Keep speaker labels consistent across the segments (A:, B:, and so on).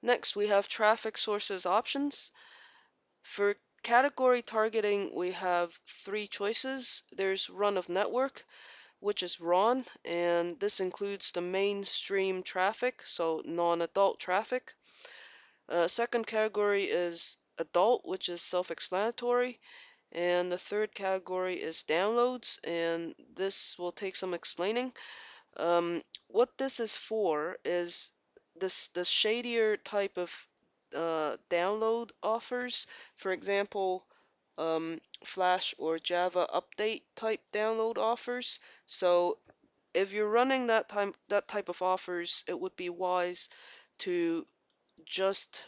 A: Next, we have traffic sources options. For category targeting, we have three choices. There's run of network, which is RON, and this includes the mainstream traffic, so non-adult traffic. Second category is adult, which is self-explanatory. And the third category is downloads, and this will take some explaining. What this is for is the shadier type of download offers. For example, Flash or Java update type download offers. So if you're running that type of offers, it would be wise to just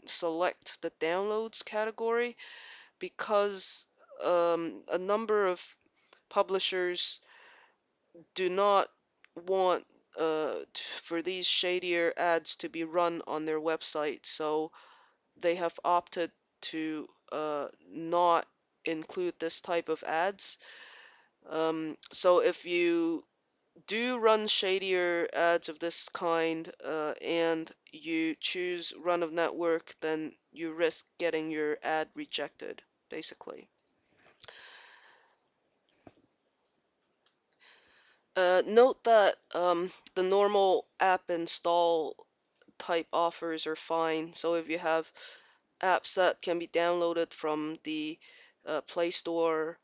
A: select the downloads category, because a number of publishers do not want for these shadier ads to be run on their website, so they have opted to not include this type of ads. So if you do run shadier ads of this kind and you choose run of network, then you risk getting your ad rejected, basically. Note that the normal app install type offers are fine. So if you have apps that can be downloaded from the Play Store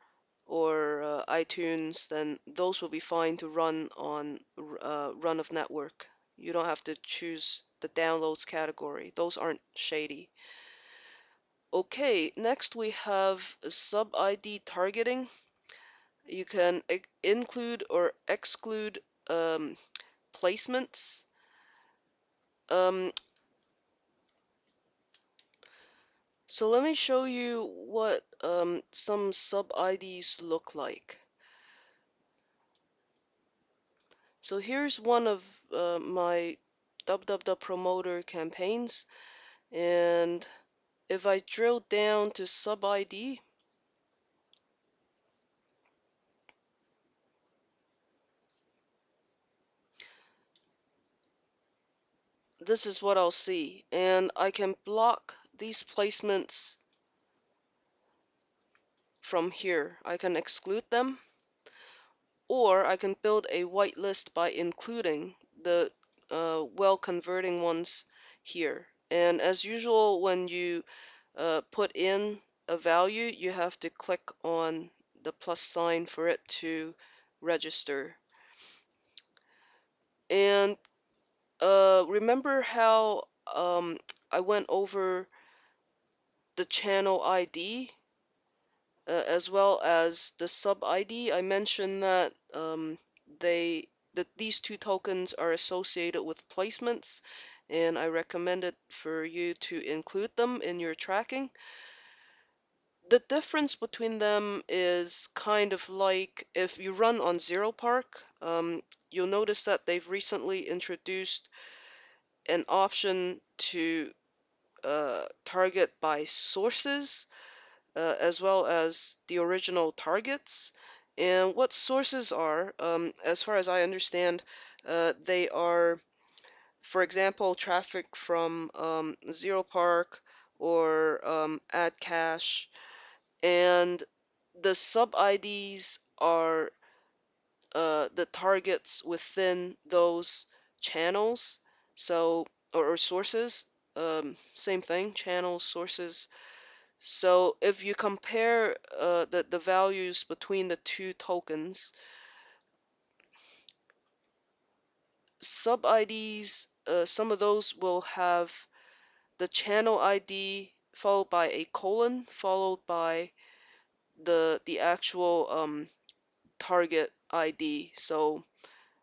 A: or iTunes, then those will be fine to run on run of network. You don't have to choose the downloads category. Those aren't shady. Okay, next we have sub-ID targeting. You can include or exclude placements. So let me show you what some sub-IDs look like. So here's one of my www.Promoter campaigns, and if I drill down to sub-ID, this is what I'll see, and I can block these placements from here. I can exclude them, or I can build a whitelist by including the well-converting ones here. And as usual, when you put in a value, you have to click on the plus sign for it to register. And remember how I went over the channel ID as well as the sub ID? I mentioned that these two tokens are associated with placements, and I recommended for you to include them in your tracking. The difference between them is kind of like if you run on ZeroPark, you'll notice that they've recently introduced an option to target by sources as well as the original targets. And what sources are, as far as I understand, they are, for example, traffic from ZeroPark or AdCache, and the sub-IDs are the targets within those channels, so or sources, same thing, channels, sources. So if you compare the values between the two tokens, sub-IDs, some of those will have the channel ID followed by a colon, followed by the actual target ID. So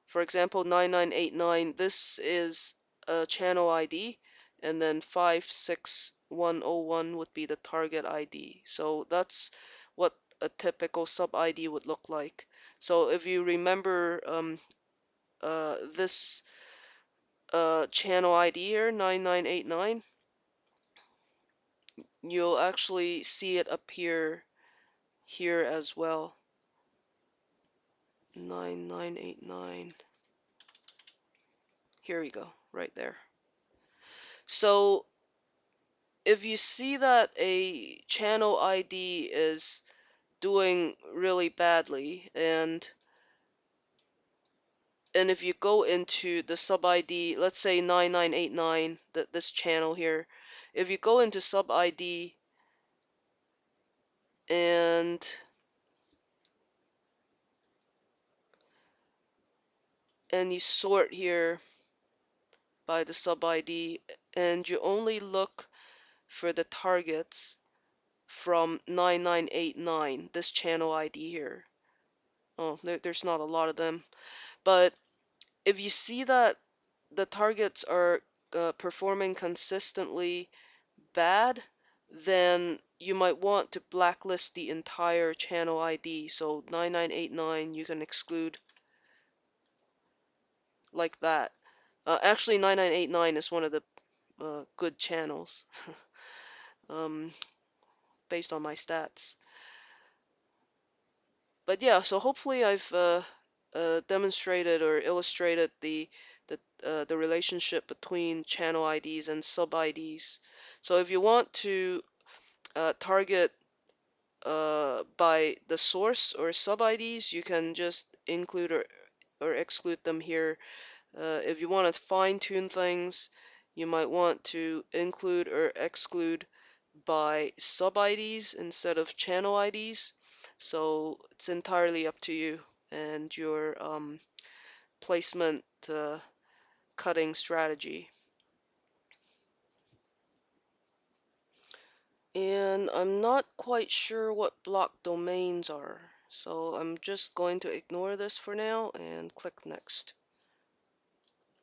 A: for example, 9989, this is a channel ID, and then 56101 would be the target ID. So that's what a typical sub ID would look like. So if you remember this channel ID here, 9989, you'll actually see it appear here as well. 9989. Here we go, right there. So if you see that a channel ID is doing really badly, and if you go into the sub ID, let's say 9989, this channel here, if you go into sub ID and you sort here by the sub ID, and you only look for the targets from 9989, this channel ID here. Oh, there's not a lot of them. But if you see that the targets are performing consistently bad, then you might want to blacklist the entire channel ID. So 9989 you can exclude like that. Actually, 9989 is one of the good channels um, based on my stats. But yeah, so hopefully I've demonstrated or illustrated the relationship between channel IDs and sub IDs. So if you want to target by the source or sub IDs, you can just include or exclude them here. If you want to fine tune things, you might want to include or exclude by sub IDs instead of channel IDs. So it's entirely up to you and your placement cutting strategy. And I'm not quite sure what block domains are, so I'm just going to ignore this for now and click next.